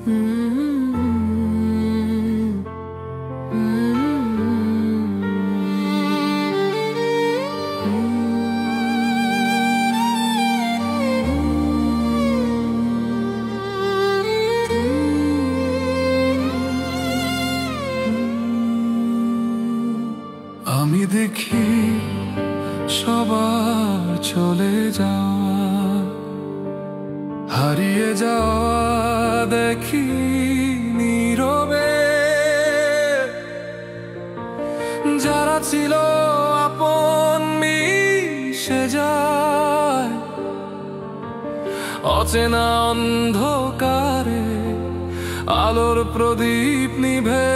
আমি দেখি সবার চলে যাওয়া, হারিয়ে যাওয়া দেখি নীরবে। যারা ছিল আপন মিশে যায় অচেনা অন্ধকারে, আলোর প্রদীপ নিভে।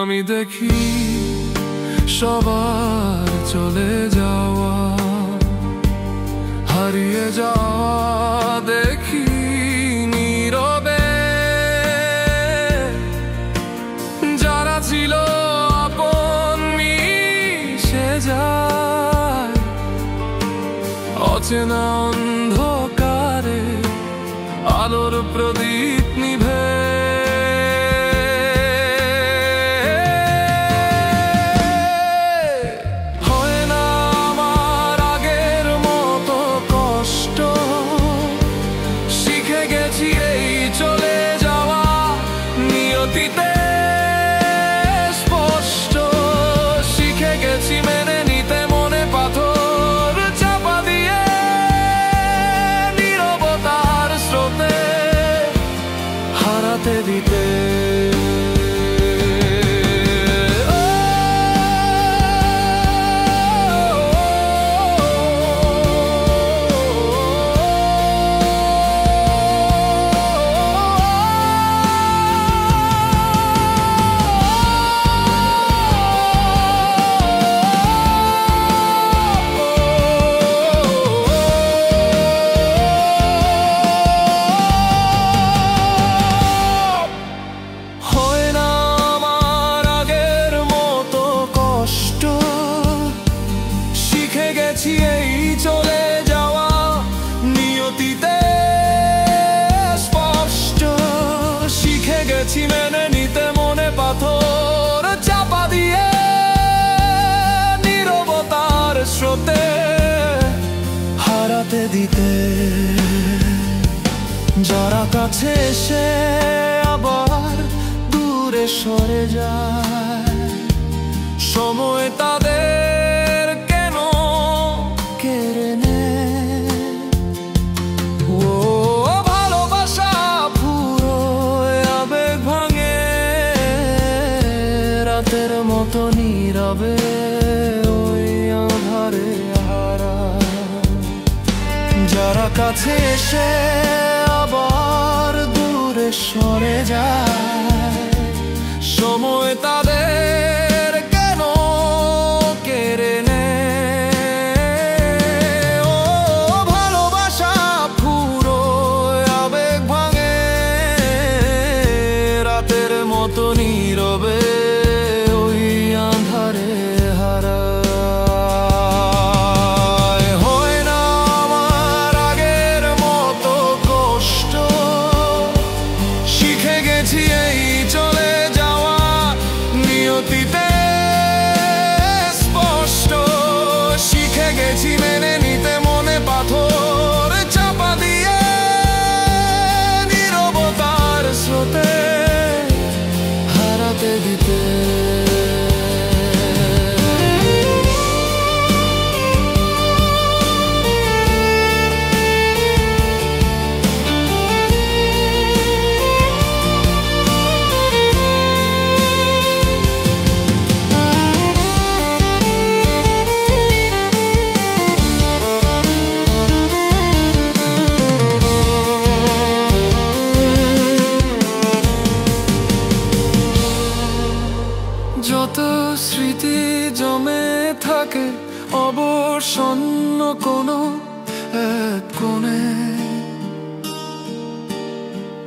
আমি দেখি সবার চলে যাওয়া, হারিয়ে যাওয়া দেখি নীরবে। যারা ছিল আপন মিশে যায় অচেনা অন্ধকারে, আলোর প্রদীপ নিভে। স্পষ্ট শিখে গেছি মেনে নিতে মনে পাথর চাপা দিয়ে, নীরবতার স্রোতে হারাতে দিতে। এই চলে যাওয়া নিয়তিতে স্পষ্ট শিখে গেছি মেনে নিতে মনে পাথর চাপা দিয়ে, নীরবতার স্রোতে হারাতে দিতে। যারা কাছে এসে আবার দূরে সরে যায়, সময় তাদের মতো নীরবে ওই আধারে হারা। যারা কাছে এসে আবার দূরে সরে যায়, সময় তাদের কেন কেড়ে নেয়। ও ভালোবাসা পুরো আবেগ ভাঙে, রাতের মতো নীরবে স্পষ্ট শিখে গেছি মেনে নিতে মনে পাথর চাপা দিয়ে, নীরবতার স্রোতে হারাতে দিতে। যত স্মৃতি জমে থাকে অবসন্ন কোনো এক কোণে,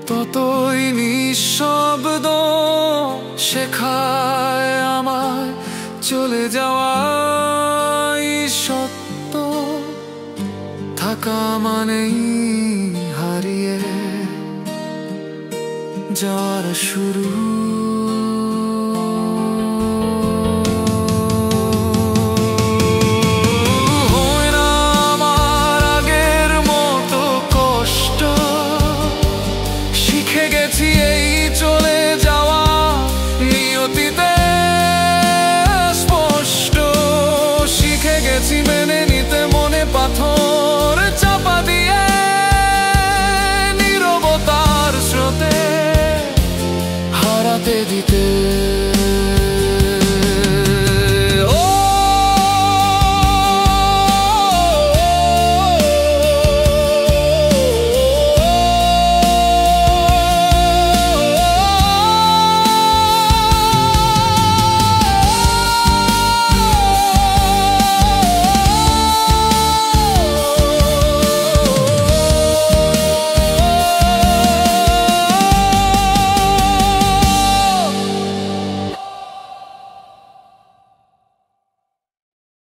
ততই নিঃশব্দ শেখায় আমায় চলে যাওয়াই সত্য। থাকা মানেই হারিয়ে যাওয়ার শুরু। হয় না আমার আগের মতো কষ্ট, শিখে গেছি এই চলে যাওয়া নিয়তিতে স্পষ্ট। শিখে গেছি মেনে নিতে মনে পাথর চাপা দিয়ে, নীরবতার স্রোতে হারাতে দিতে।